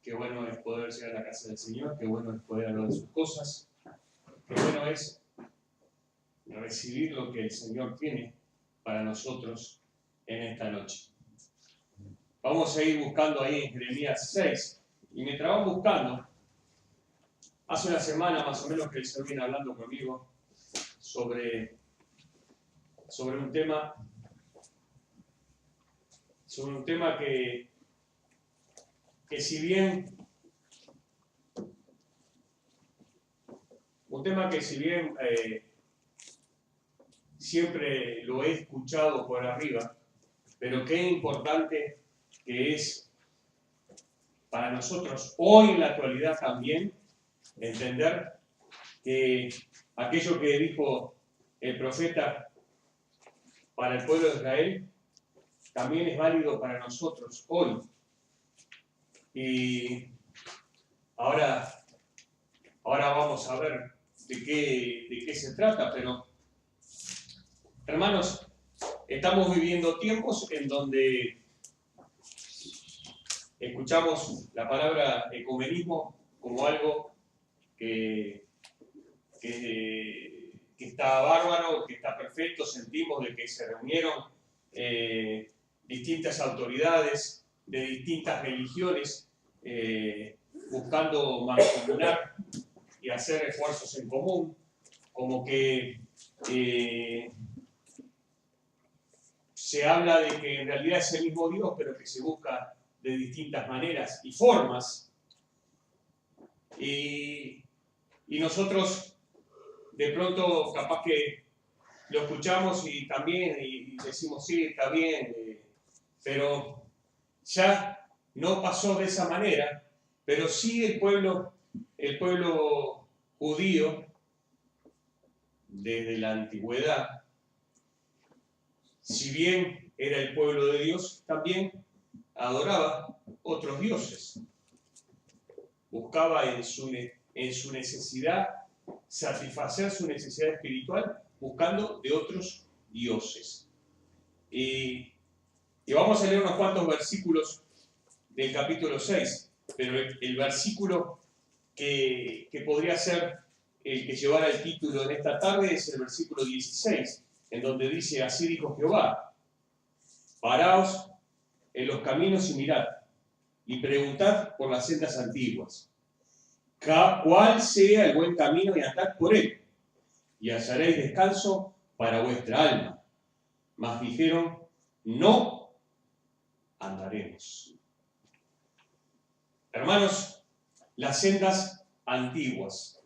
Qué bueno es poder llegar a la casa del Señor, qué bueno es poder hablar de sus cosas, qué bueno es recibir lo que el Señor tiene para nosotros en esta noche. Vamos a ir buscando ahí en Jeremías 6, y mientras vamos buscando, hace una semana más o menos que el Señor viene hablando conmigo sobre un tema que si bien siempre lo he escuchado por arriba, pero qué importante que es para nosotros hoy en la actualidad también entender que aquello que dijo el profeta para el pueblo de Israel también es válido para nosotros hoy. Y ahora vamos a ver de qué se trata, pero hermanos, estamos viviendo tiempos en donde escuchamos la palabra ecumenismo como algo que está bárbaro, que está perfecto, sentimos de que se reunieron distintas autoridades de distintas religiones buscando mancomunar y hacer esfuerzos en común, como que se habla de que en realidad es el mismo Dios, pero que se busca de distintas maneras y formas. Y nosotros de pronto capaz que lo escuchamos y también y decimos sí, está bien, pero ya no pasó de esa manera, pero sí el pueblo judío desde la antigüedad, si bien era el pueblo de Dios, también adoraba otros dioses. Buscaba en su necesidad satisfacer su necesidad espiritual buscando de otros dioses. Y vamos a leer unos cuantos versículos del capítulo 6, pero el versículo que podría ser el que llevara el título en esta tarde es el versículo 16, en donde dice: así dijo Jehová, paraos en los caminos y mirad, y preguntad por las sendas antiguas, cuál sea el buen camino, y andad por él, y hallaréis descanso para vuestra alma. Mas dijeron: no andaremos. Hermanos, las sendas antiguas.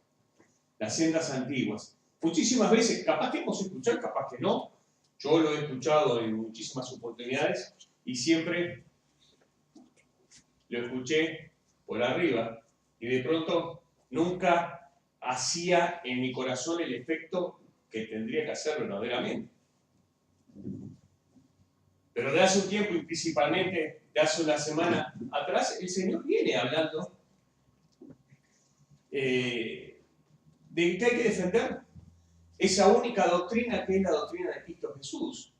Muchísimas veces, capaz que hemos escuchado, capaz que no. Yo lo he escuchado en muchísimas oportunidades y siempre lo escuché por arriba y de pronto nunca hacía en mi corazón el efecto que tendría que hacer verdaderamente. Pero de hace un tiempo y principalmente de hace una semana atrás, el Señor viene hablando de que hay que defender esa única doctrina que es la doctrina de Cristo Jesús,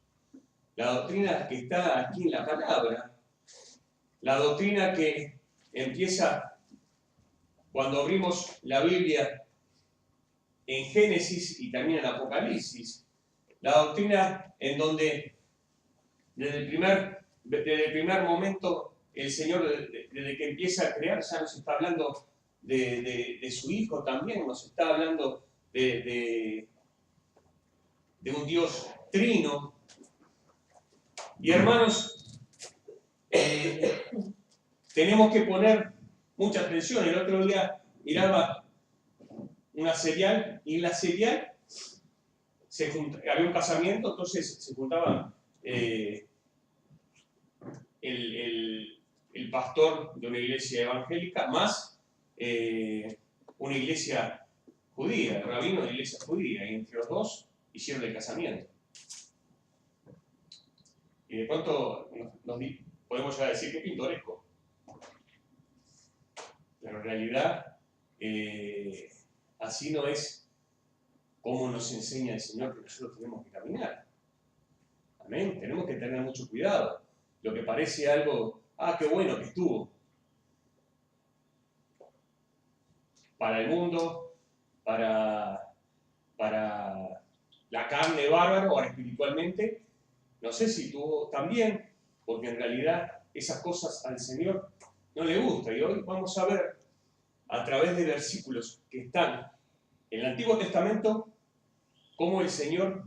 la doctrina que está aquí en la palabra, la doctrina que empieza cuando abrimos la Biblia en Génesis y también en Apocalipsis, la doctrina en donde desde el primer momento el Señor, desde que empieza a crear, ya nos está hablando de su Hijo también, nos está hablando de un Dios trino. Y hermanos, tenemos que poner mucha atención. El otro día miraba una serial y en la serial había un casamiento, entonces se juntaban el pastor de una iglesia evangélica más una iglesia judía, el rabino de la iglesia judía, y entre los dos hicieron el casamiento. Y de pronto podemos ya decir que es pintoresco. Pero en realidad así no es como nos enseña el Señor que nosotros tenemos que caminar. Amén. Tenemos que tener mucho cuidado. Lo que parece algo, qué bueno que estuvo. para el mundo, para la carne bárbara o espiritualmente. No sé si tú también, porque en realidad esas cosas al Señor no le gustan. Y hoy vamos a ver a través de versículos que están en el Antiguo Testamento cómo el Señor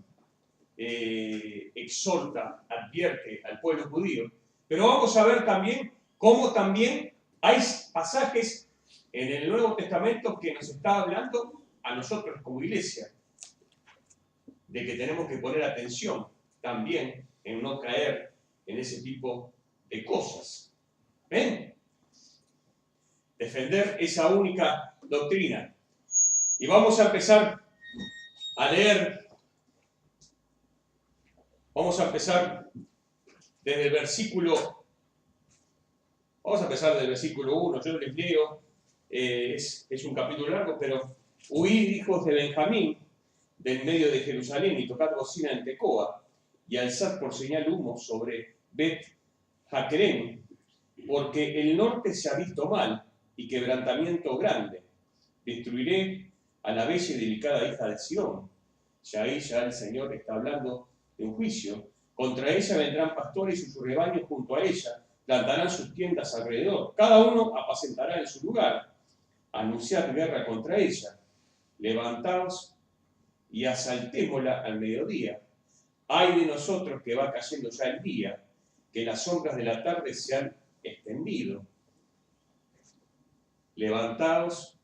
exhorta, advierte al pueblo judío. Pero vamos a ver también cómo también hay pasajes en el Nuevo Testamento que nos está hablando a nosotros como iglesia, de que tenemos que poner atención también en no caer en ese tipo de cosas. ¿Ven? Defender esa única doctrina. Y vamos a empezar a leer. Vamos a empezar desde el versículo. Vamos a empezar desde el versículo 1. Yo les leo. Es un capítulo largo, pero huid, hijos de Benjamín, del medio de Jerusalén, y tocad bocina en Tecoa, y alzad por señal humo sobre Bet Jaquerem, porque el norte se ha visto mal, y quebrantamiento grande. Destruiré a la bella y delicada hija de Sión. Ya el Señor está hablando de un juicio. Contra ella vendrán pastores y sus rebaños junto a ella, plantarán sus tiendas alrededor. Cada uno apacentará en su lugar. Anunciad guerra contra ella. Levantaos y asaltémosla al mediodía. Ay de nosotros que va cayendo ya el día, que las sombras de la tarde se han extendido. Levantaos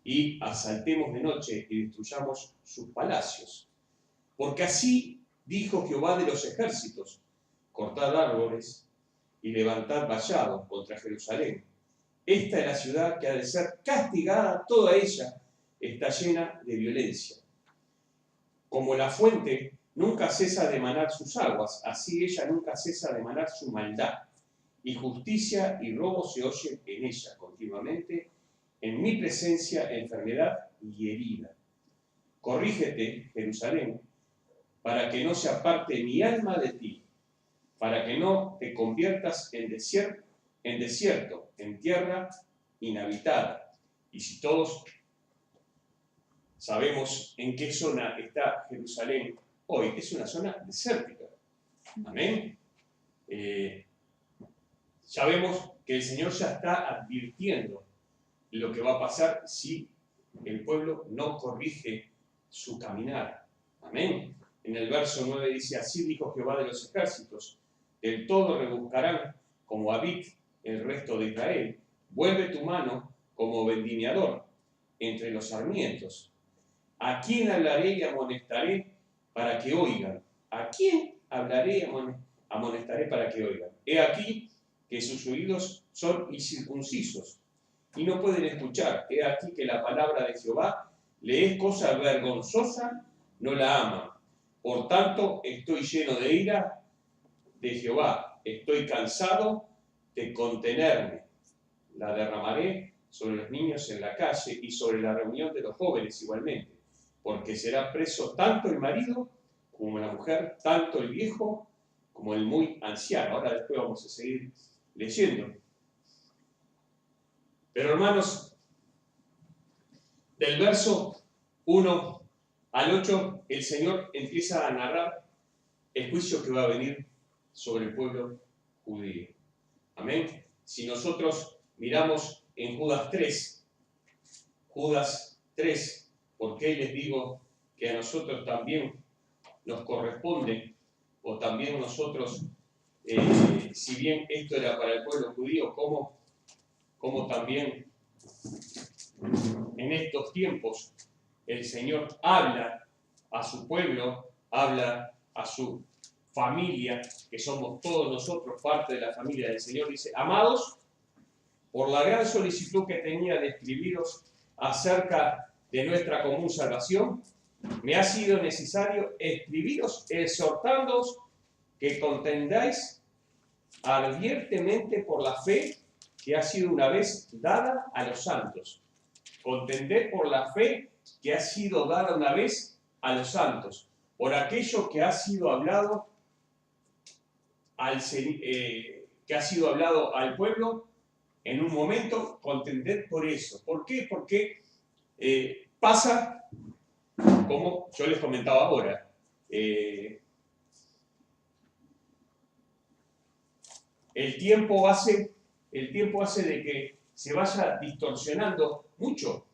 y asaltemos de noche y destruyamos sus palacios. Porque así dijo Jehová de los ejércitos: cortad árboles y levantad vallados contra Jerusalén. Esta es la ciudad que ha de ser castigada, toda ella está llena de violencia. Como la fuente nunca cesa de manar sus aguas, así ella nunca cesa de manar su maldad. Y justicia y robo se oyen en ella continuamente, en mi presencia enfermedad y herida. Corrígete, Jerusalén, para que no se aparte mi alma de ti, para que no te conviertas en desierto, en tierra inhabitada. Y si todos sabemos en qué zona está Jerusalén hoy, es una zona desértica. Amén. Sabemos que el Señor ya está advirtiendo lo que va a pasar si el pueblo no corrige su caminar. Amén. En el verso 9 dice: así dijo Jehová de los ejércitos, del todo rebuscarán como Abid el resto de Israel. Vuelve tu mano como vendimiador entre los sarmientos. ¿A quién hablaré y amonestaré para que oigan? ¿A quién hablaré y amonestaré para que oigan? He aquí que sus oídos son incircuncisos y no pueden escuchar. He aquí que la palabra de Jehová le es cosa vergonzosa, no la aman. Por tanto, estoy lleno de ira de Jehová. Estoy cansado de contenerme. La derramaré sobre los niños en la calle y sobre la reunión de los jóvenes igualmente. Porque será preso tanto el marido como la mujer, tanto el viejo como el muy anciano. Ahora después vamos a seguir leyendo. Pero hermanos, del verso 1 al 8, el Señor empieza a narrar el juicio que va a venir sobre el pueblo judío. Amén. Si nosotros miramos en Judas 3, ¿por qué les digo que a nosotros también nos corresponde, o también nosotros, si bien esto era para el pueblo judío, como también en estos tiempos el Señor habla a su pueblo, habla a su familia, que somos todos nosotros parte de la familia del Señor? Dice: amados, por la gran solicitud que tenía de escribiros acerca de nuestra común salvación, me ha sido necesario escribiros exhortándoos que contendáis ardientemente por la fe que ha sido una vez dada a los santos. Contended por la fe que ha sido dada una vez a los santos, por aquello que ha sido hablado al pueblo en un momento contender por eso. ¿Por qué? Porque pasa, como yo les comentaba ahora, el tiempo hace de que se vaya distorsionando mucho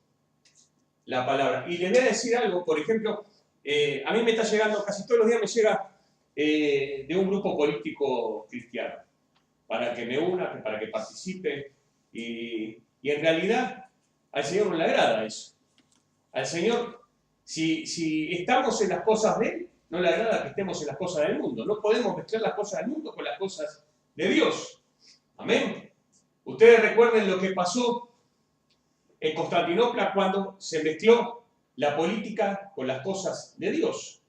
la palabra. Y les voy a decir algo, por ejemplo, a mí me está llegando, casi todos los días me llega de un grupo político cristiano, para que me una, para que participe, y en realidad al Señor no le agrada eso. Al Señor, si estamos en las cosas de Él, no le agrada que estemos en las cosas del mundo. No podemos mezclar las cosas del mundo con las cosas de Dios. Amén. Ustedes recuerden lo que pasó en Constantinopla cuando se mezcló la política con las cosas de Dios.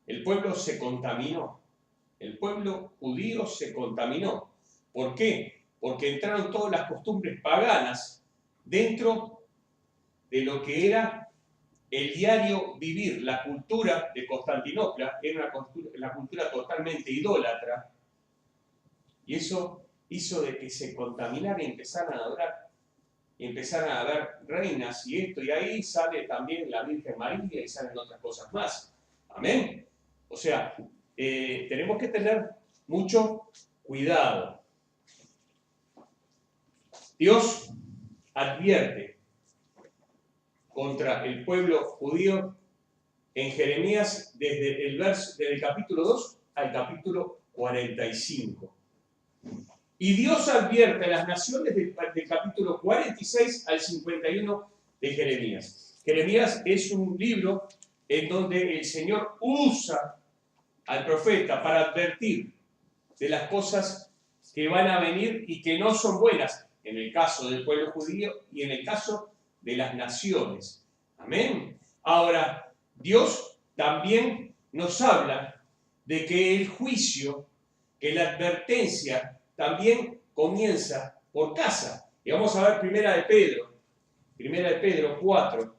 El pueblo se contaminó. El pueblo judío se contaminó. ¿Por qué? Porque entraron todas las costumbres paganas dentro de lo que era el diario vivir. La cultura de Constantinopla era una cultura totalmente idólatra, y eso hizo de que se contaminara y empezaran a adorar, y empezaran a ver reinas y esto, y ahí sale también la Virgen María y salen otras cosas más. Amén. O sea, tenemos que tener mucho cuidado. Dios advierte contra el pueblo judío en Jeremías desde el capítulo 2 al capítulo 45. Y Dios advierte a las naciones del capítulo 46 al 51 de Jeremías. Jeremías es un libro en donde el Señor usa al profeta para advertir de las cosas que van a venir y que no son buenas, en el caso del pueblo judío y en el caso de las naciones. Amén. Ahora, Dios también nos habla de que el juicio, que la advertencia también comienza por casa. Y vamos a ver Primera de Pedro 4.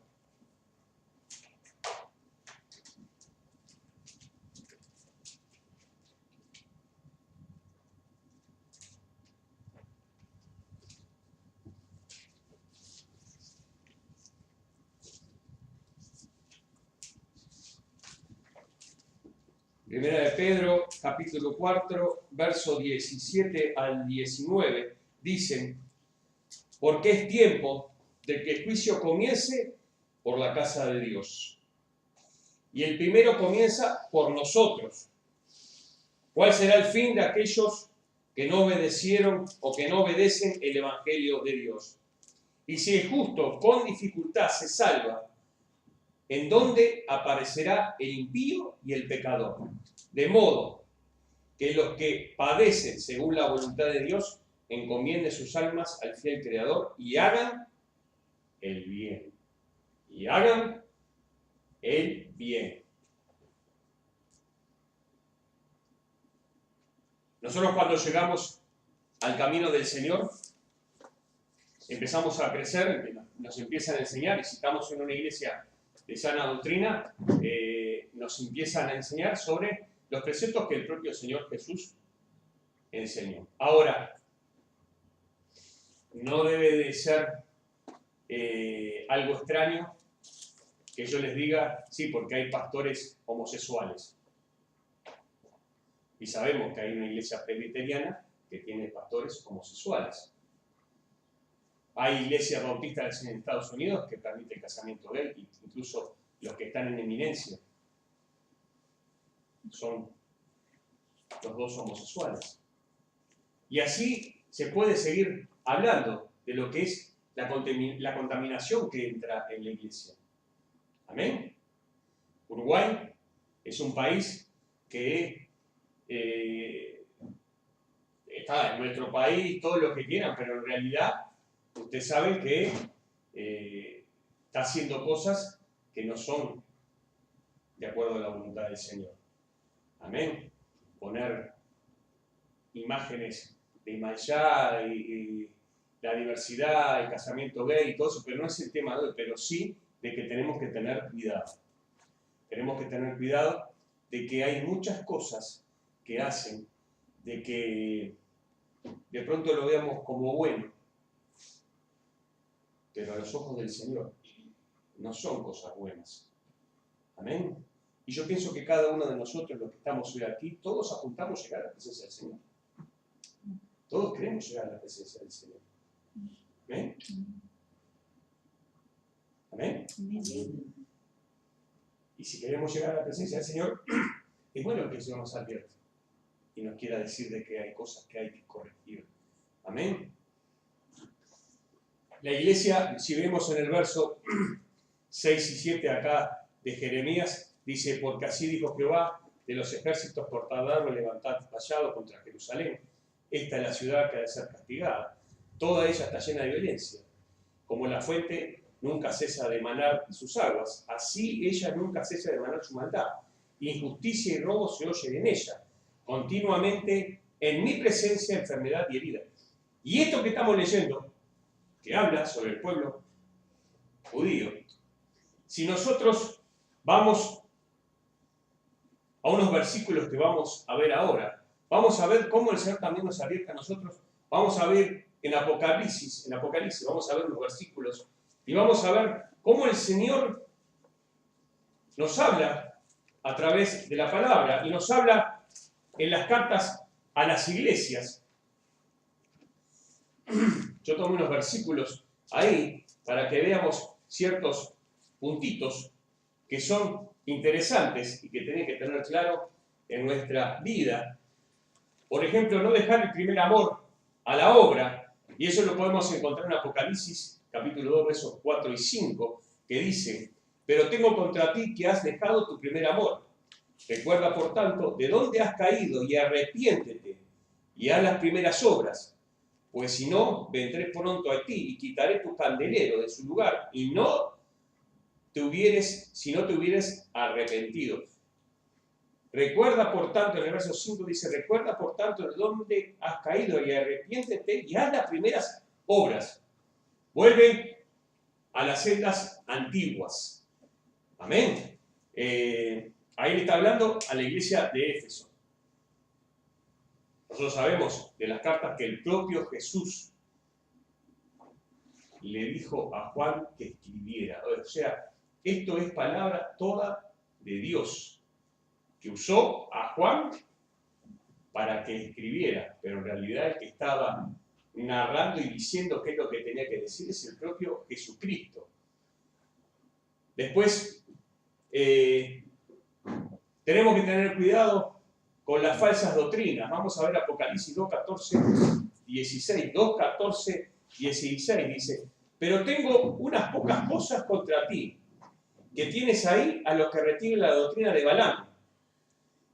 Primera de Pedro, capítulo 4, verso 17 al 19, dicen: porque es tiempo de que el juicio comience por la casa de Dios. Y el primero comienza por nosotros. ¿Cuál será el fin de aquellos que no obedecieron o que no obedecen el Evangelio de Dios? Y si el justo con dificultad se salva, ¿en dónde aparecerá el impío y el pecador? De modo que los que padecen según la voluntad de Dios encomienden sus almas al fiel Creador y hagan el bien. Y hagan el bien. Nosotros cuando llegamos al camino del Señor, empezamos a crecer, nos empiezan a enseñar, y si estamos en una iglesia de sana doctrina, nos empiezan a enseñar sobre los preceptos que el propio Señor Jesús enseñó. Ahora, no debe de ser algo extraño que yo les diga, sí, porque hay pastores homosexuales. Y sabemos que hay una iglesia presbiteriana que tiene pastores homosexuales. Hay iglesias bautistas en Estados Unidos que permiten el casamiento gay, incluso los que están en eminencia son los dos homosexuales. Y así se puede seguir hablando de lo que es la contaminación que entra en la iglesia. Amén. Uruguay es un país que está en nuestro país, todo lo que quieran, pero en realidad usted sabe que está haciendo cosas que no son de acuerdo a la voluntad del Señor. Amén. Poner imágenes de Imayá y la diversidad, el casamiento gay y todo eso, pero no es el tema de hoy, pero sí de que tenemos que tener cuidado. Tenemos que tener cuidado de que hay muchas cosas que hacen de que de pronto lo veamos como bueno, pero a los ojos del Señor no son cosas buenas. Amén. Y yo pienso que cada uno de nosotros, los que estamos hoy aquí, todos apuntamos a llegar a la presencia del Señor. Todos queremos llegar a la presencia del Señor. ¿Amén? ¿Amén? Y si queremos llegar a la presencia del Señor, es bueno que el Señor nos advierta y nos quiera decir de que hay cosas que hay que corregir. Amén. La iglesia, si vemos en el verso 6 y 7 acá de Jeremías, dice: porque así dijo Jehová de los ejércitos, por tardarme levantad vallado contra Jerusalén. Esta es la ciudad que ha de ser castigada. Toda ella está llena de violencia. Como la fuente nunca cesa de manar sus aguas, así ella nunca cesa de manar su maldad. Injusticia y robo se oyen en ella. Continuamente en mi presencia enfermedad y herida. Y esto que estamos leyendo, que habla sobre el pueblo judío, si nosotros vamos a unos versículos que vamos a ver ahora, vamos a ver cómo el Señor también nos abierta a nosotros. Vamos a ver en Apocalipsis, vamos a ver los versículos y vamos a ver cómo el Señor nos habla a través de la palabra y nos habla en las cartas a las iglesias. Yo tomé unos versículos ahí para que veamos ciertos puntitos que son interesantes y que tienen que tener claro en nuestra vida. Por ejemplo, no dejar el primer amor a la obra, y eso lo podemos encontrar en Apocalipsis capítulo 2, versos 4 y 5, que dice: pero tengo contra ti que has dejado tu primer amor. Recuerda, por tanto, de dónde has caído y arrepiéntete y haz las primeras obras. Pues si no, vendré pronto a ti y quitaré tu candelero de su lugar, y si no te hubieres arrepentido. Recuerda, por tanto, en el verso 5 dice: recuerda, por tanto, de dónde has caído y arrepiéntete y haz las primeras obras. Vuelve a las sendas antiguas. Amén. Ahí le está hablando a la iglesia de Éfeso. Nosotros sabemos de las cartas que el propio Jesús le dijo a Juan que escribiera. O sea, esto es palabra toda de Dios, que usó a Juan para que escribiera, pero en realidad el que estaba narrando y diciendo qué es lo que tenía que decir es el propio Jesucristo. Después, tenemos que tener cuidado con las falsas doctrinas. Vamos a ver Apocalipsis 2, 14, 16. 2, 14, 16 dice: pero tengo unas pocas cosas contra ti, que tienes ahí a los que retienen la doctrina de Balaam,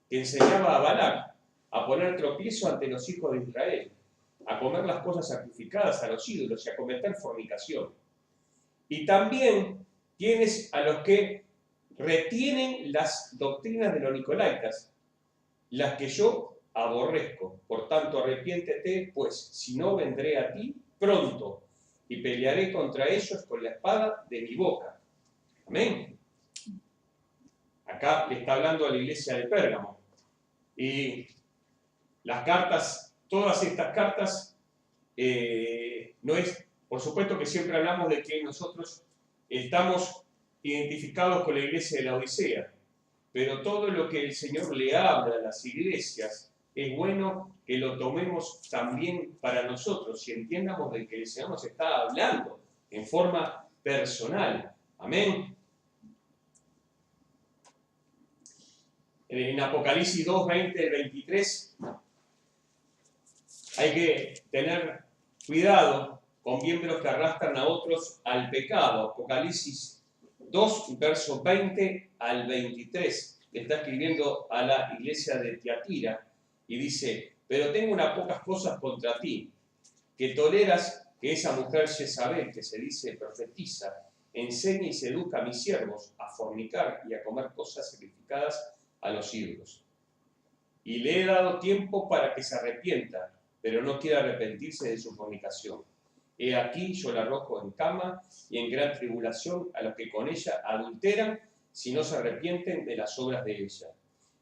que enseñaba a Balac a poner tropiezo ante los hijos de Israel, a comer las cosas sacrificadas a los ídolos y a cometer fornicación. Y también tienes a los que retienen las doctrinas de los nicolaitas, las que yo aborrezco. Por tanto, arrepiéntete, pues si no, vendré a ti pronto y pelearé contra ellos con la espada de mi boca. Amén. Acá le está hablando a la iglesia de Pérgamo. Y las cartas, todas estas cartas, no es, por supuesto que siempre hablamos de que nosotros estamos identificados con la iglesia de la Odisea, pero todo lo que el Señor le habla a las iglesias es bueno que lo tomemos también para nosotros y entiendamos de que el Señor nos está hablando en forma personal. Amén. En Apocalipsis 2, 20, 23, hay que tener cuidado con miembros que arrastran a otros al pecado. Apocalipsis 2, versos 20 al 23. Le está escribiendo a la iglesia de Tiatira y dice: pero tengo unas pocas cosas contra ti, que toleras que esa mujer Jezabel, que se dice profetiza, enseña y seduzca a mis siervos a fornicar y a comer cosas sacrificadas a los ídolos. Y le he dado tiempo para que se arrepienta, pero no quiere arrepentirse de su fornicación. He aquí, yo la arrojo en cama y en gran tribulación a los que con ella adulteran, si no se arrepienten de las obras de ella.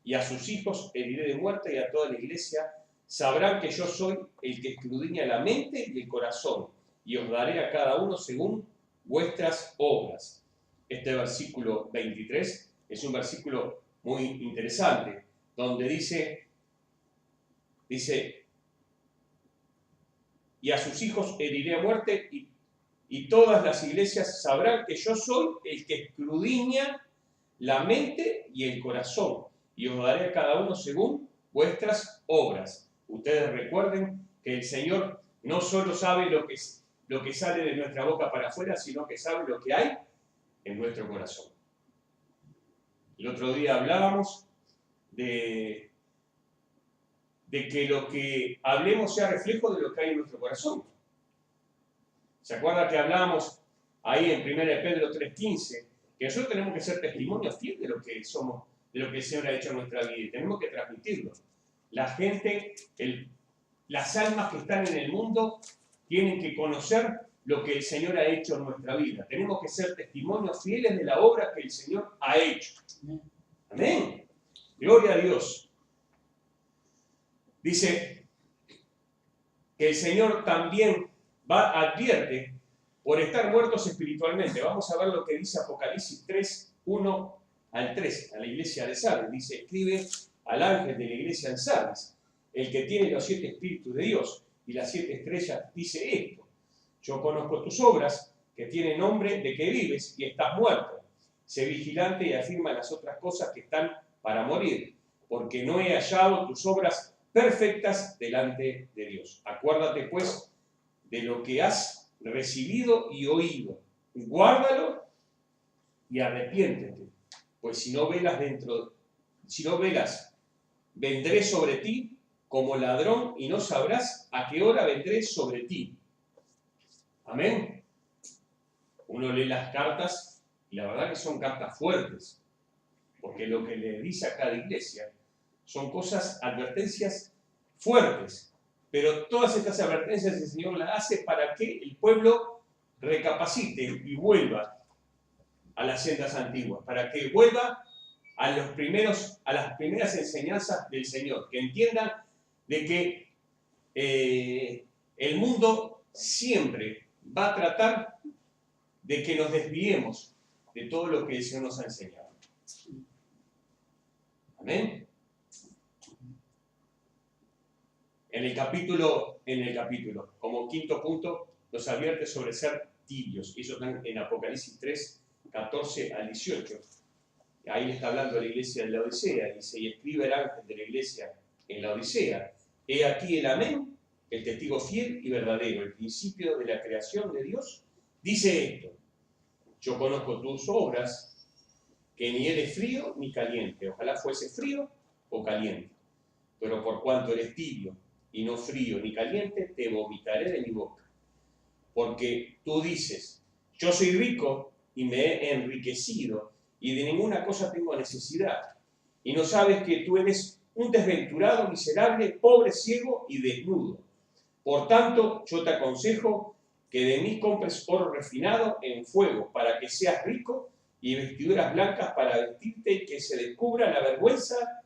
Y a sus hijos heriré de muerte, y a toda la iglesia sabrán que yo soy el que escudriña la mente y el corazón, y os daré a cada uno según vuestras obras. Este versículo 23 es un versículo muy interesante, donde dice, y a sus hijos heriré a muerte, y todas las iglesias sabrán que yo soy el que escudriña la mente y el corazón, y os daré a cada uno según vuestras obras. Ustedes recuerden que el Señor no solo sabe lo que sale de nuestra boca para afuera, sino que sabe lo que hay en nuestro corazón. El otro día hablábamos de que lo que hablemos sea reflejo de lo que hay en nuestro corazón. ¿Se acuerda que hablábamos ahí en 1 Pedro 3:15? Que nosotros tenemos que ser testimonios fieles de lo que somos, de lo que el Señor ha hecho en nuestra vida, y tenemos que transmitirlo. La gente, las almas que están en el mundo tienen que conocer lo que el Señor ha hecho en nuestra vida. Tenemos que ser testimonios fieles de la obra que el Señor ha hecho. Amén. Gloria a Dios. Dice que el Señor también advierte por estar muertos espiritualmente. Vamos a ver lo que dice Apocalipsis 3, 1 al 3, a la iglesia de Sardis. Dice, escribe al ángel de la iglesia de Sardis, el que tiene los 7 espíritus de Dios y las 7 estrellas, dice esto: yo conozco tus obras, que tienen nombre de que vives y estás muerto. Sé vigilante y afirma las otras cosas que están para morir, porque no he hallado tus obras perfectas delante de Dios. Acuérdate pues de lo que has recibido y oído, guárdalo y arrepiéntete, pues si no velas, vendré sobre ti como ladrón y no sabrás a qué hora vendré sobre ti. Amén. Uno lee las cartas y la verdad que son cartas fuertes, porque lo que le dice a cada iglesia son cosas, advertencias fuertes. Pero todas estas advertencias el Señor las hace para que el pueblo recapacite y vuelva a las sendas antiguas, para que vuelva a las primeras enseñanzas del Señor, que entiendan de que el mundo siempre va a tratar de que nos desviemos de todo lo que el Señor nos ha enseñado. Amén. En el capítulo, como quinto punto, nos advierte sobre ser tibios. Eso está en Apocalipsis 3, 14 al 18. Ahí le está hablando a la iglesia de la Odisea. Dice, y escribe el ángel de la iglesia en la Odisea: he aquí el amén, el testigo fiel y verdadero, el principio de la creación de Dios. Dice esto: yo conozco tus obras, que ni eres frío ni caliente. Ojalá fuese frío o caliente. Pero por cuanto eres tibio y no frío ni caliente, te vomitaré de mi boca. Porque tú dices, yo soy rico y me he enriquecido, y de ninguna cosa tengo necesidad. Y no sabes que tú eres un desventurado, miserable, pobre, ciego y desnudo. Por tanto, yo te aconsejo que de mí compres oro refinado en fuego, para que seas rico, y vestiduras blancas para vestirte, y que se descubra la vergüenza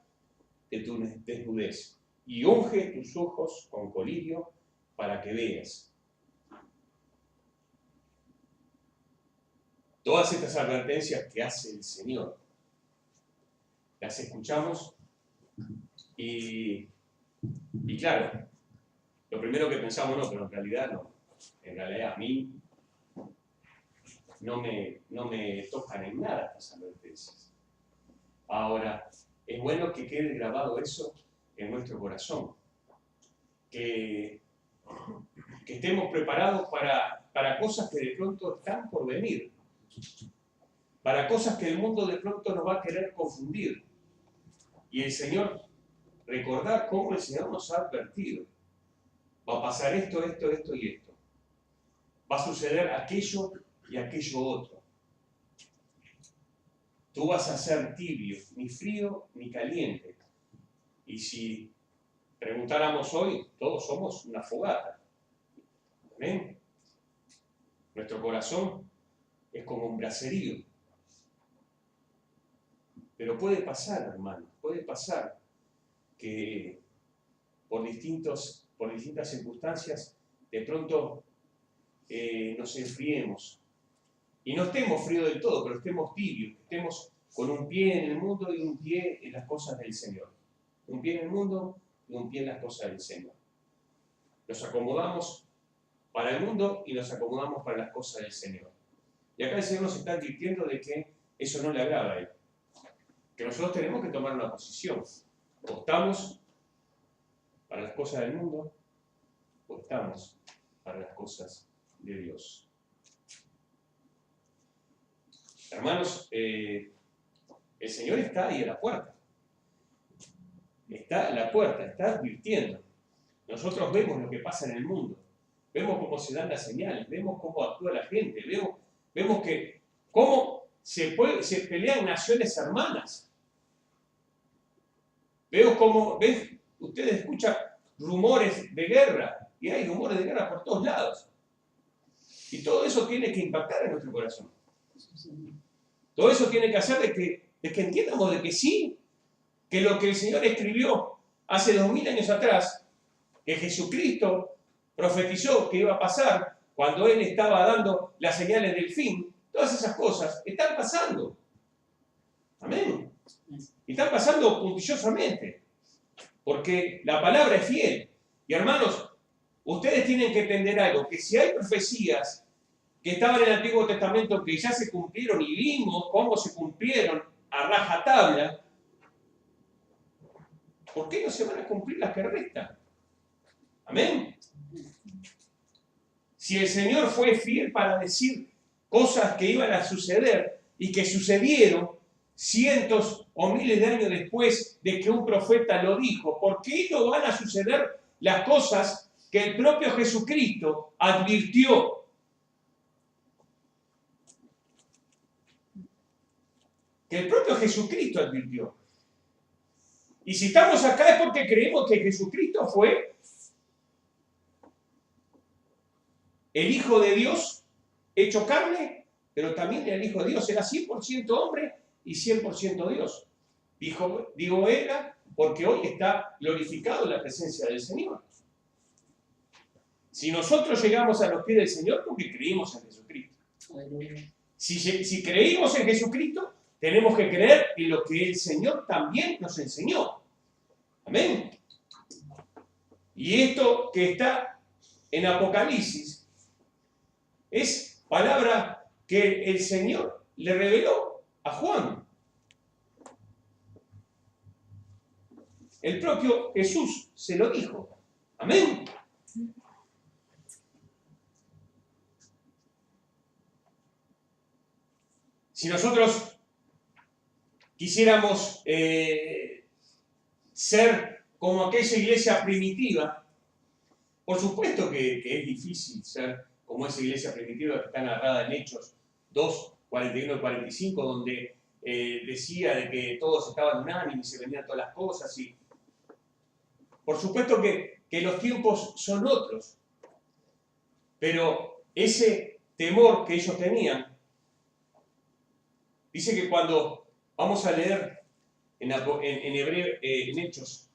de tu desnudez. Y unge tus ojos con colirio para que veas. Todas estas advertencias que hace el Señor, las escuchamos y claro, lo primero que pensamos, no, pero en realidad no. En realidad a mí no me tocan en nada estas advertencias. Ahora, es bueno que quede grabado eso en nuestro corazón. Que estemos preparados para cosas que de pronto están por venir. Para cosas que el mundo de pronto nos va a querer confundir. Y el Señor, recordar cómo el Señor nos ha advertido. Va a pasar esto, esto, esto y esto. Va a suceder aquello y aquello otro. Tú vas a ser tibio, ni frío ni caliente. Y si preguntáramos hoy, todos somos una fogata. ¿Amén? Nuestro corazón es como un braserío. Pero puede pasar, hermano, puede pasar que por distintas circunstancias de pronto nos enfriemos Y no estemos fríos del todo, pero estemos tibios, estemos con un pie en el mundo y un pie en las cosas del Señor. Un pie en el mundo y un pie en las cosas del Señor. Nos acomodamos para el mundo y nos acomodamos para las cosas del Señor. Y acá el Señor nos está advirtiendo de que eso no le agrada a Él. Que nosotros tenemos que tomar una posición. O estamos para las cosas del mundo, o estamos para las cosas de Dios. Hermanos, el Señor está ahí a la puerta. Está a la puerta, está advirtiendo. Nosotros vemos lo que pasa en el mundo. Vemos cómo se dan las señales, vemos cómo actúa la gente, vemos que cómo se pelean naciones hermanas. Veo cómo, ustedes escuchan rumores de guerra, y hay rumores de guerra por todos lados. Y todo eso tiene que impactar en nuestro corazón. Todo eso tiene que hacer de que entiendamos de que sí, que lo que el Señor escribió hace 2000 años atrás, que Jesucristo profetizó que iba a pasar cuando Él estaba dando las señales del fin, todas esas cosas están pasando. Amén. Y están pasando puntillosamente, porque la palabra es fiel. Y hermanos, ustedes tienen que entender algo, que si hay profecías que estaban en el Antiguo Testamento que ya se cumplieron y vimos cómo se cumplieron a rajatabla, ¿por qué no se van a cumplir las que restan? Amén. Si el Señor fue fiel para decir cosas que iban a suceder y que sucedieron cientos o miles de años después de que un profeta lo dijo, ¿por qué no van a suceder las cosas que el propio Jesucristo advirtió? Que el propio Jesucristo advirtió. Y si estamos acá es porque creemos que Jesucristo fue el Hijo de Dios hecho carne, pero también el Hijo de Dios. Era 100% hombre y 100% Dios. Digo era porque hoy está glorificado en la presencia del Señor. Si nosotros llegamos a los pies del Señor, porque creímos en Jesucristo. Si creímos en Jesucristo, tenemos que creer en lo que el Señor también nos enseñó. Amén. Y esto que está en Apocalipsis es palabra que el Señor le reveló a Juan. El propio Jesús se lo dijo. Amén. Si nosotros quisiéramos ser como aquella iglesia primitiva, por supuesto que es difícil ser como esa iglesia primitiva que está narrada en Hechos 2, 41 y 45, donde decía de que todos estaban unánimes y se vendían todas las cosas. Y por supuesto que los tiempos son otros, pero ese temor que ellos tenían, dice que cuando vamos a leer en hebreo, en Hechos,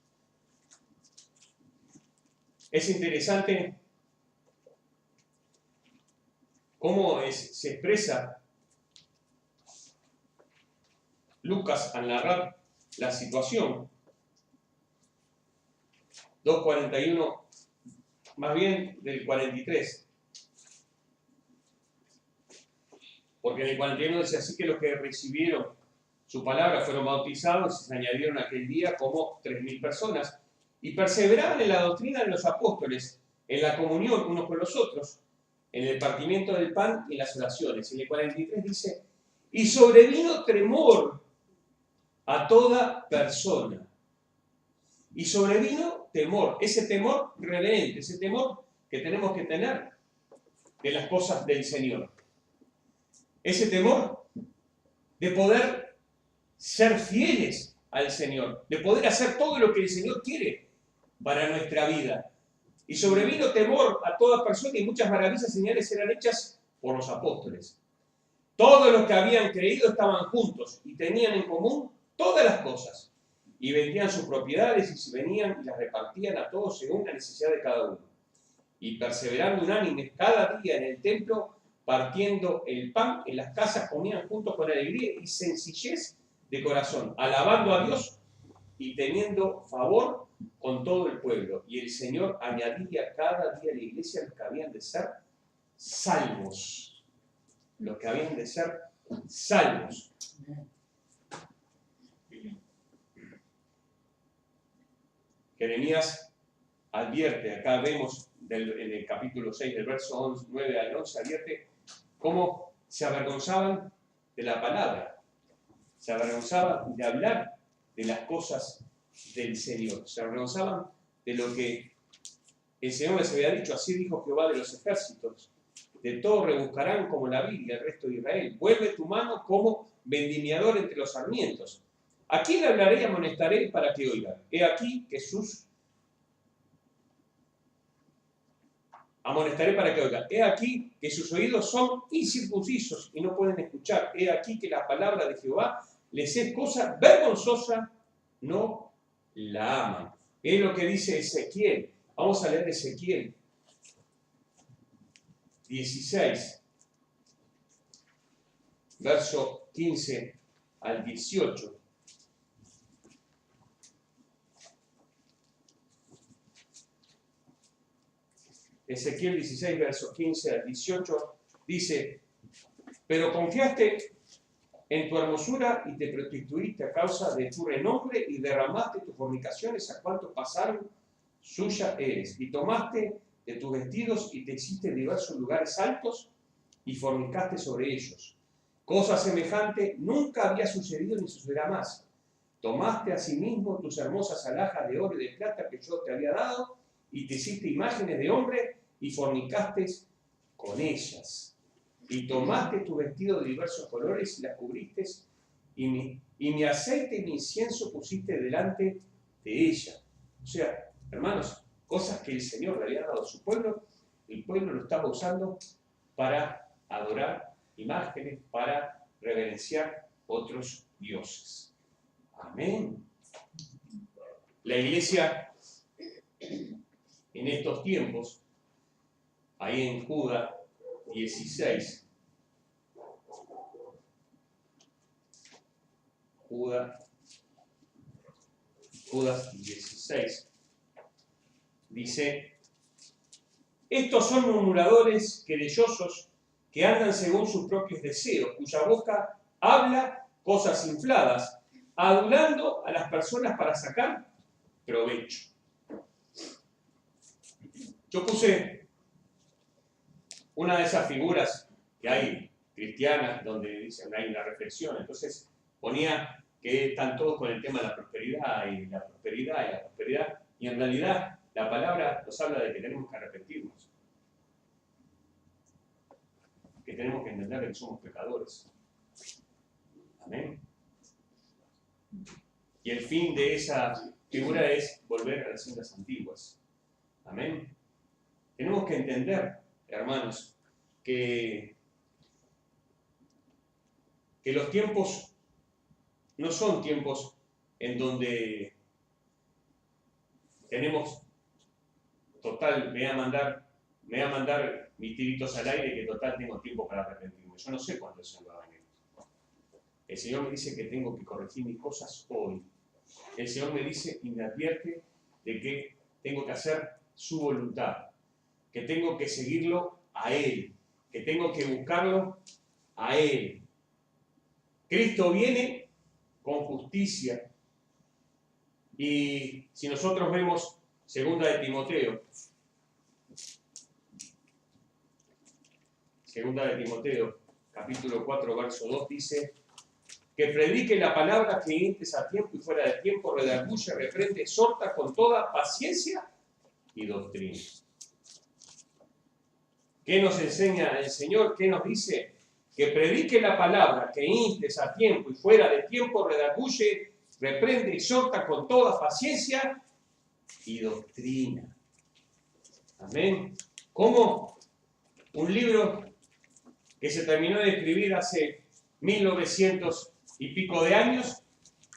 es interesante cómo se expresa Lucas al narrar la situación. 2:41, más bien del 43. Porque en el 41 dice así que los que recibieron su palabra fueron bautizados y se añadieron aquel día como 3.000 personas y perseveraban en la doctrina de los apóstoles, en la comunión unos con los otros, en el partimiento del pan y en las oraciones. En el 43 dice, y sobrevino temor a toda persona. Y sobrevino temor, ese temor reverente, ese temor que tenemos que tener de las cosas del Señor. Ese temor de poder ser fieles al Señor, de poder hacer todo lo que el Señor quiere para nuestra vida. Y sobrevino temor a toda persona y muchas maravillas y señales eran hechas por los apóstoles. Todos los que habían creído estaban juntos y tenían en común todas las cosas. Y vendían sus propiedades y se venían y las repartían a todos según la necesidad de cada uno. Y perseverando unánimes cada día en el templo, partiendo el pan en las casas, comían juntos con alegría y sencillez de corazón, alabando a Dios y teniendo favor con todo el pueblo. Y el Señor añadía cada día a la iglesia los que habían de ser salvos. Los que habían de ser salvos. Jeremías advierte, acá vemos en el capítulo 6, del verso 9 al 11, advierte cómo se avergonzaban de la palabra, se avergonzaban de hablar de las cosas del Señor, se avergonzaban de lo que el Señor les había dicho. Así dijo Jehová de los ejércitos: de todo rebuscarán como la vid y el resto de Israel. Vuelve tu mano como vendimiador entre los sarmientos. ¿A quién le hablaré y amonestaré para que oiga? He aquí que amonestaré para que oiga. He aquí que sus oídos son incircuncisos y no pueden escuchar. He aquí que la palabra de Jehová les es cosa vergonzosa, no la aman. Es lo que dice Ezequiel. Vamos a leer Ezequiel 16, verso 15 al 18. Ezequiel 16, verso 15 al 18, dice: pero confiaste en tu hermosura y te prostituiste a causa de tu renombre y derramaste tus fornicaciones a cuanto pasaron, suya eres. Y tomaste de tus vestidos y te hiciste diversos lugares altos y fornicaste sobre ellos. Cosa semejante nunca había sucedido ni sucederá más. Tomaste asimismo tus hermosas alhajas de oro y de plata que yo te había dado y te hiciste imágenes de hombre y fornicaste con ellas. Y tomaste tu vestido de diversos colores y las cubriste, y mi aceite y mi incienso pusiste delante de ella. O sea, hermanos, cosas que el Señor le había dado a su pueblo, el pueblo lo estaba usando para adorar imágenes, para reverenciar otros dioses. Amén. La iglesia en estos tiempos, ahí en Judas 16, Judas 16, dice: estos son murmuradores, querellosos, que andan según sus propios deseos, cuya boca habla cosas infladas, adulando a las personas para sacar provecho. Yo puse una de esas figuras que hay cristianas donde dicen hay una reflexión, entonces ponía que están todos con el tema de la prosperidad y la prosperidad y la prosperidad, y en realidad la palabra nos habla de que tenemos que arrepentirnos, que tenemos que entender que somos pecadores. Amén. Y el fin de esa figura es volver a las sendas antiguas. Amén. Tenemos que entender, hermanos, que los tiempos no son tiempos en donde tenemos total, me voy a mandar mis tiritos al aire, que total tengo tiempo para arrepentirme. Yo no sé cuándo el Señor va a venir. El Señor me dice que tengo que corregir mis cosas hoy. El Señor me dice y me advierte de que tengo que hacer su voluntad, que tengo que seguirlo a Él, que tengo que buscarlo a Él. Cristo viene con justicia. Y si nosotros vemos 2 de Timoteo, 2 de Timoteo, capítulo 4, verso 2, dice: que predique la palabra, que entres a tiempo y fuera de tiempo, redarguye, reprende, exhorta con toda paciencia y doctrina. ¿Qué nos enseña el Señor? ¿Qué nos dice? Que predique la palabra, que instes a tiempo y fuera de tiempo, redarguye, reprende, exhorta con toda paciencia y doctrina. Amén. ¿Cómo? Un libro que se terminó de escribir hace 1900 y pico de años,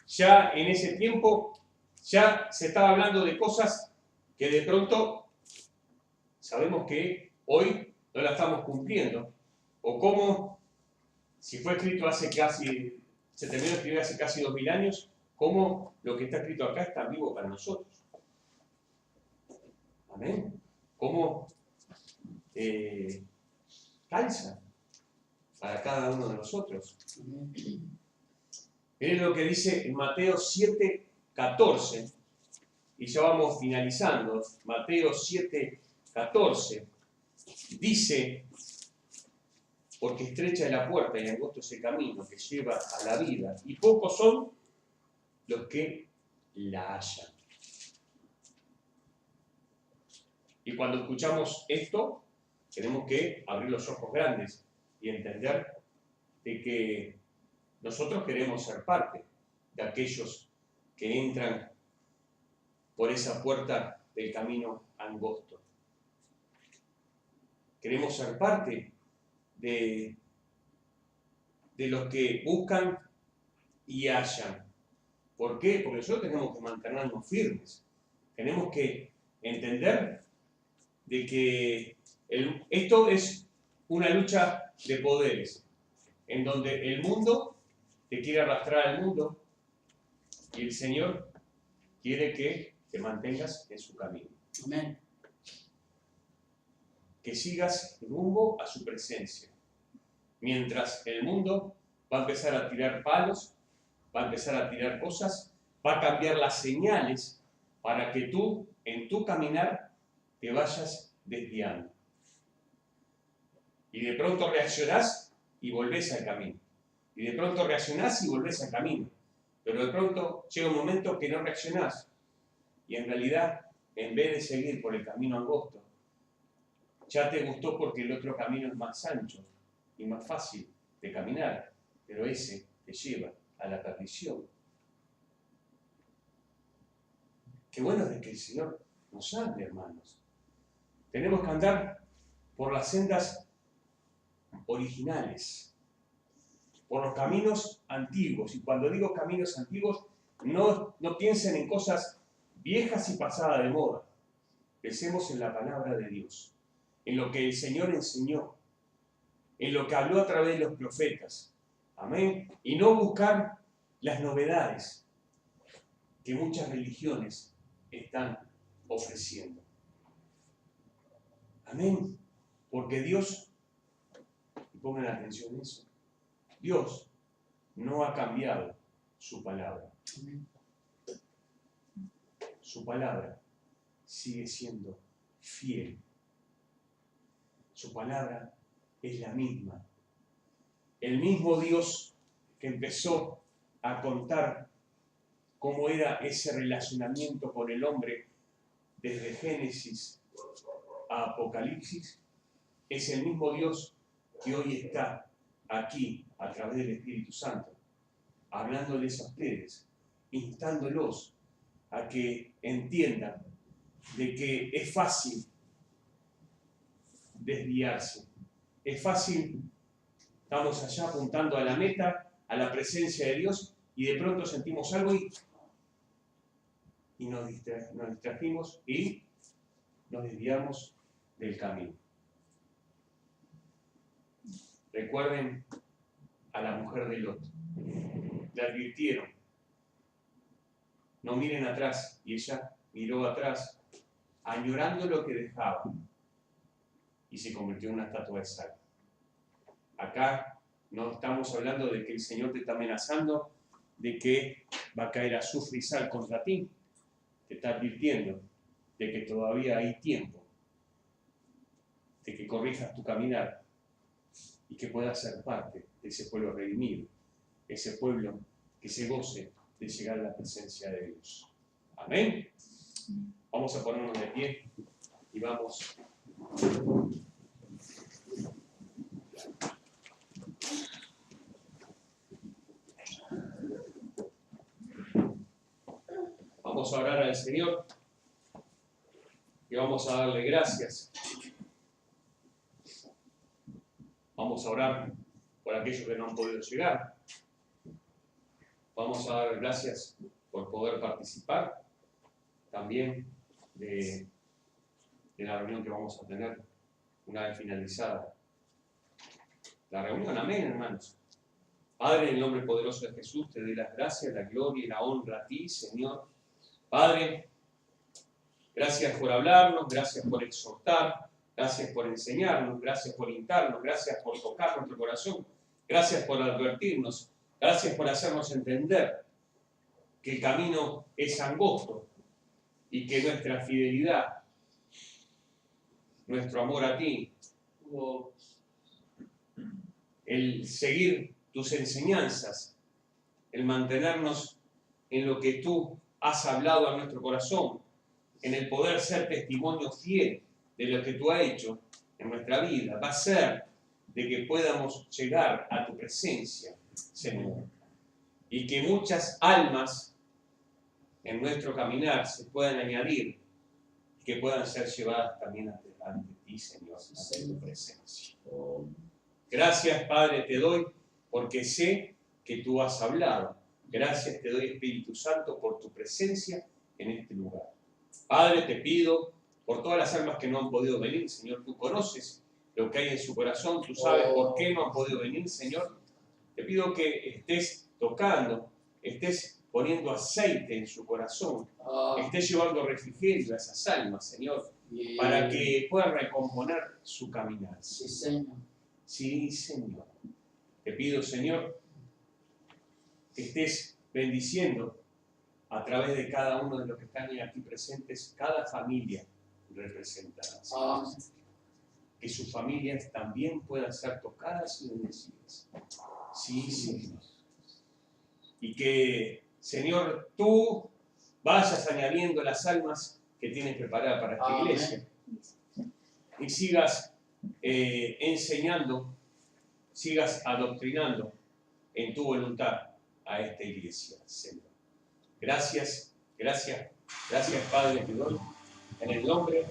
ya en ese tiempo ya se estaba hablando de cosas que de pronto sabemos que hoy no la estamos cumpliendo. O cómo, si fue escrito se terminó de escribir hace casi 2000 años, cómo lo que está escrito acá está vivo para nosotros. Amén. Cómo calza para cada uno de nosotros. Miren lo que dice en Mateo 7:14, y ya vamos finalizando. Mateo 7:14 dice: porque estrecha es la puerta y angosto es el camino que lleva a la vida, y pocos son los que la hallan. Y cuando escuchamos esto, tenemos que abrir los ojos grandes y entender de que nosotros queremos ser parte de aquellos que entran por esa puerta del camino angosto. Queremos ser parte de los que buscan y hallan. ¿Por qué? Porque nosotros tenemos que mantenernos firmes. Tenemos que entender de que esto es una lucha de poderes, en donde el mundo te quiere arrastrar al mundo y el Señor quiere que te mantengas en su camino. Amén. Que sigas rumbo a su presencia. Mientras el mundo va a empezar a tirar palos, va a empezar a tirar cosas, va a cambiar las señales para que tú, en tu caminar, te vayas desviando. Y de pronto reaccionás y volvés al camino. Y de pronto reaccionás y volvés al camino. Pero de pronto llega un momento que no reaccionás. Y en realidad, en vez de seguir por el camino angosto, ya te gustó porque el otro camino es más ancho y más fácil de caminar, pero ese te lleva a la perdición. Qué bueno es de que el Señor nos hable, hermanos. Tenemos que andar por las sendas originales, por los caminos antiguos. Y cuando digo caminos antiguos, no piensen en cosas viejas y pasadas de moda. Pensemos en la palabra de Dios, en lo que el Señor enseñó, en lo que habló a través de los profetas. Amén. Y no buscar las novedades que muchas religiones están ofreciendo. Amén. Porque Dios, y pongan atención en eso, Dios no ha cambiado su palabra. Amén. Su palabra sigue siendo fiel. Su palabra es la misma. El mismo Dios que empezó a contar cómo era ese relacionamiento con el hombre desde Génesis a Apocalipsis, es el mismo Dios que hoy está aquí a través del Espíritu Santo, hablándoles a ustedes, instándolos a que entiendan de que es fácil desviarse, es fácil, estamos allá apuntando a la meta, a la presencia de Dios, y de pronto sentimos algo y nos distrajimos y nos desviamos del camino. Recuerden a la mujer de Lot. Le advirtieron: no miren atrás, y ella miró atrás, añorando lo que dejaba, y se convirtió en una estatua de sal. Acá no estamos hablando de que el Señor te está amenazando, de que va a caer azufre y sal contra ti. Te está advirtiendo de que todavía hay tiempo, de que corrijas tu caminar y que puedas ser parte de ese pueblo redimido, ese pueblo que se goce de llegar a la presencia de Dios. Amén. Vamos a ponernos de pie y vamos a orar al Señor y vamos a darle gracias. Vamos a orar por aquellos que no han podido llegar. Vamos a dar gracias por poder participar también de la reunión que vamos a tener una vez finalizada la reunión. Amén, hermanos. Padre, en el nombre poderoso de Jesús, te doy las gracias, la gloria y la honra a ti, Señor. Padre, gracias por hablarnos, gracias por exhortar, gracias por enseñarnos, gracias por orientarnos, gracias por tocar nuestro corazón, gracias por advertirnos, gracias por hacernos entender que el camino es angosto y que nuestra fidelidad, nuestro amor a ti, el seguir tus enseñanzas, el mantenernos en lo que tú has hablado a nuestro corazón, en el poder ser testimonio fiel de lo que tú has hecho en nuestra vida, va a ser de que podamos llegar a tu presencia, Señor, y que muchas almas en nuestro caminar se puedan añadir, que puedan ser llevadas también ante ti, Señor, ante tu presencia. Gracias, Padre, te doy, porque sé que tú has hablado. Gracias te doy, Espíritu Santo, por tu presencia en este lugar. Padre, te pido por todas las almas que no han podido venir, Señor, tú conoces lo que hay en su corazón, tú sabes por qué no han podido venir, Señor. Te pido que estés tocando, estés poniendo aceite en su corazón, estés llevando refrigerio a esas almas, Señor, para que puedan recomponer su caminar. Sí, Señor. Sí, Señor. Te pido, Señor, que estés bendiciendo a través de cada uno de los que están aquí presentes, cada familia representada. Que sus familias también puedan ser tocadas y bendecidas. Sí, Señor. Y que, Señor, tú vayas añadiendo las almas que tienes preparadas para esta iglesia. Y sigas enseñando, sigas adoctrinando en tu voluntad a esta iglesia, Señor. Gracias, gracias, gracias, Padre, te doy en el nombre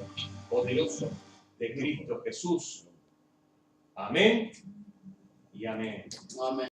poderoso de Cristo Jesús. Amén y amén. Amén.